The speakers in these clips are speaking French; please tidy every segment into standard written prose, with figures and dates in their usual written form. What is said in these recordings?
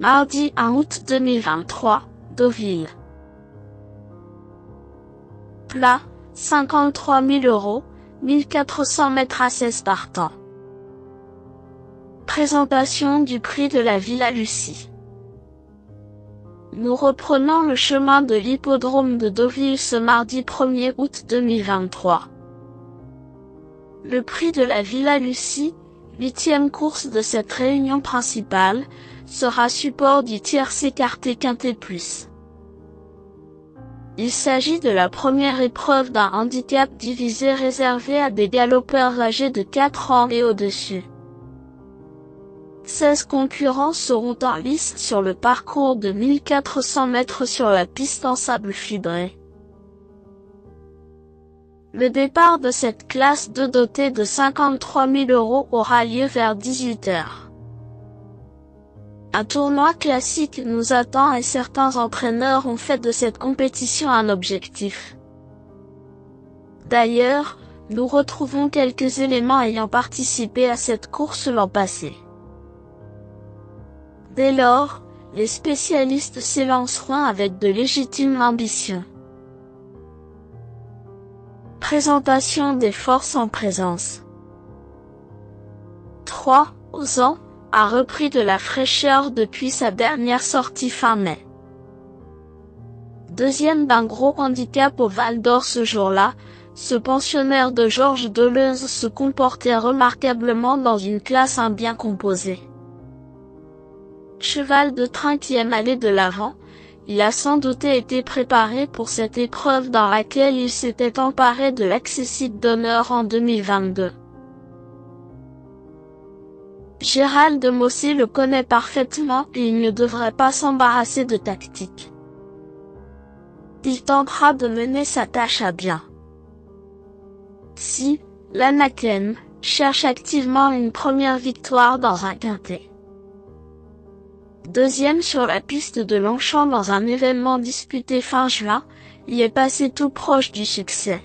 Mardi 1 août 2023, Deauville. Plat, 53 000 €, 1400 mètres à 16 partants. Présentation du prix de la Villa Lucie. Nous reprenons le chemin de l'hippodrome de Deauville ce mardi 1er août 2023. Le prix de la Villa Lucie, 8e course de cette réunion principale, sera support du tiercé écarté quintet plus. Il s'agit de la première épreuve d'un handicap divisé réservé à des galopeurs âgés de 4 ans et au-dessus. 16 concurrents seront en lice sur le parcours de 1400 mètres sur la piste en sable fibré. Le départ de cette classe 2 dotée de 53 000 € aura lieu vers 18 h. Un tournoi classique nous attend et certains entraîneurs ont fait de cette compétition un objectif. D'ailleurs, nous retrouvons quelques éléments ayant participé à cette course l'an passé. Dès lors, les spécialistes s'élanceront avec de légitimes ambitions. Présentation des forces en présence. 3 ans a repris de la fraîcheur depuis sa dernière sortie fin mai. Deuxième d'un gros handicap au Val d'Or ce jour-là, ce pensionnaire de Georges Deleuze se comportait remarquablement dans une classe bien composée. Cheval de train qui aime aller de l'avant, il a sans doute été préparé pour cette épreuve dans laquelle il s'était emparé de l'accessible d'honneur en 2022. Gérald de Mossé le connaît parfaitement et il ne devrait pas s'embarrasser de tactique. Il tentera de mener sa tâche à bien. Si, l'Anaken cherche activement une première victoire dans un quintet. Deuxième sur la piste de Longchamp dans un événement disputé fin juin, il est passé tout proche du succès.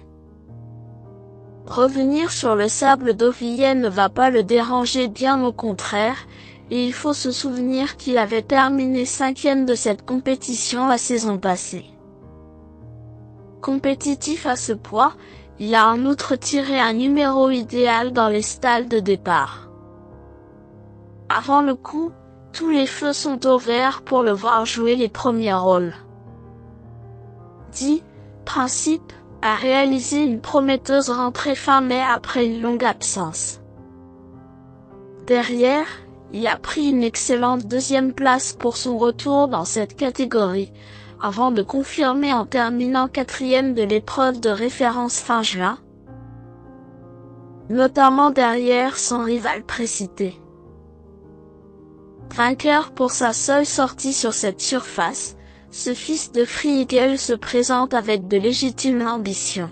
Revenir sur le sable deauvillais ne va pas le déranger, bien au contraire, et il faut se souvenir qu'il avait terminé 5e de cette compétition la saison passée. Compétitif à ce point, il a en outre tiré un numéro idéal dans les stalles de départ. Avant le coup, tous les feux sont au vert pour le voir jouer les premiers rôles. 10. Principe a réalisé une prometteuse rentrée fin mai après une longue absence. Derrière, il a pris une excellente deuxième place pour son retour dans cette catégorie, avant de confirmer en terminant 4e de l'épreuve de référence fin juin, notamment derrière son rival précité. Vainqueur pour sa seule sortie sur cette surface, ce fils de Free Eagle se présente avec de légitimes ambitions.